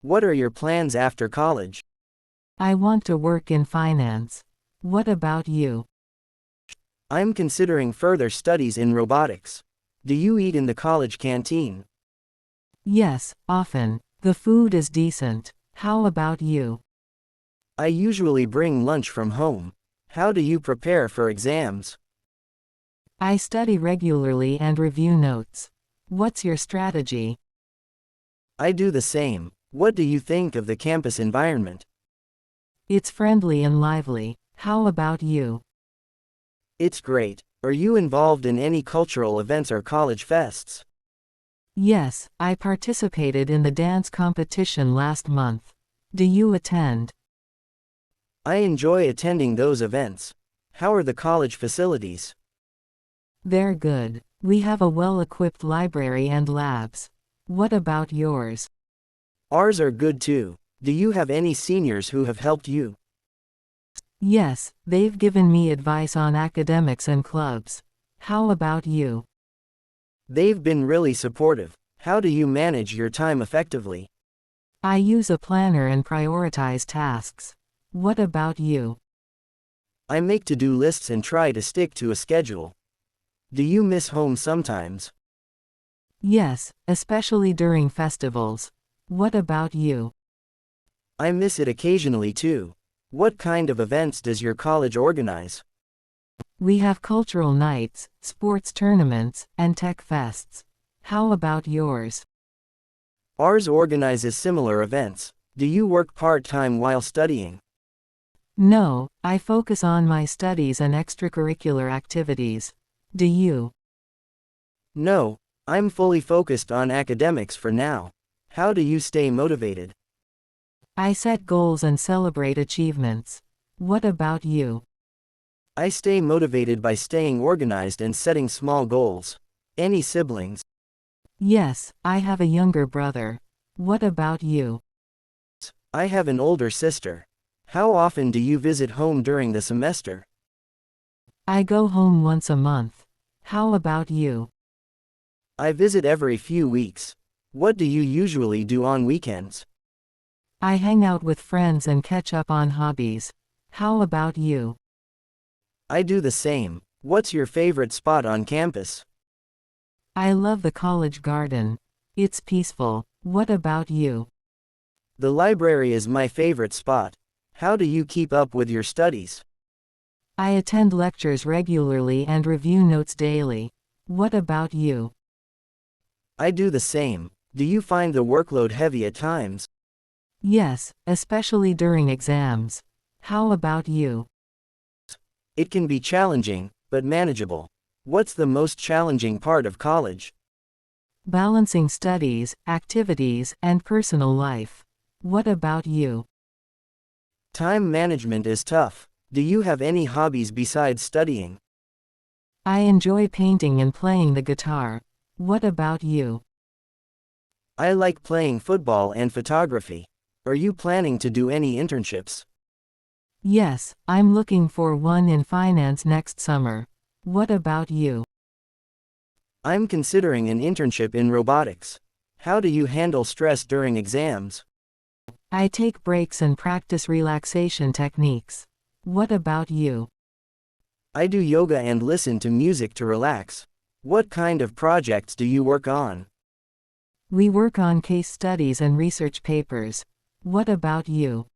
What are your plans after college? I want to work in finance. What about you? I'm considering further studies in robotics. Do you eat in the college canteen? Yes, often. The food is decent. How about you? I usually bring lunch from home. How do you prepare for exams? I study regularly and review notes. What's your strategy? I do the same. What do you think of the campus environment? It's friendly and lively. How about you? It's great. Are you involved in any cultural events or college fests? Yes, I participated in the dance competition last month. Do you attend? I enjoy attending those events. How are the college facilities? They're good. We have a well-equipped library and labs. What about yours? Ours are good too. Do you have any seniors who have helped you? Yes, they've given me advice on academics and clubs. How about you? They've been really supportive. How do you manage your time effectively? I use a planner and prioritize tasks. What about you? I make to-do lists and try to stick to a schedule. Do you miss home sometimes? Yes, especially during festivals. What about you? I miss it occasionally too. What kind of events does your college organize? We have cultural nights, sports tournaments, and tech fests. How about yours? Ours organizes similar events. Do you work part-time while studying? No, I focus on my studies and extracurricular activities. Do you? No, I'm fully focused on academics for now. How do you stay motivated? I set goals and celebrate achievements. What about you? I stay motivated by staying organized and setting small goals. Any siblings? Yes, I have a younger brother. What about you? I have an older sister. How often do you visit home during the semester? I go home once a month. How about you? I visit every few weeks. What do you usually do on weekends? I hang out with friends and catch up on hobbies. How about you? I do the same. What's your favorite spot on campus? I love the college garden. It's peaceful. What about you? The library is my favorite spot. How do you keep up with your studies? I attend lectures regularly and review notes daily. What about you? I do the same. Do you find the workload heavy at times? Yes, especially during exams. How about you? It can be challenging, but manageable. What's the most challenging part of college? Balancing studies, activities, and personal life. What about you? Time management is tough. Do you have any hobbies besides studying? I enjoy painting and playing the guitar. What about you? I like playing football and photography. Are you planning to do any internships? Yes, I'm looking for one in finance next summer. What about you? I'm considering an internship in robotics. How do you handle stress during exams? I take breaks and practice relaxation techniques. What about you? I do yoga and listen to music to relax. What kind of projects do you work on? We work on case studies and research papers. What about you?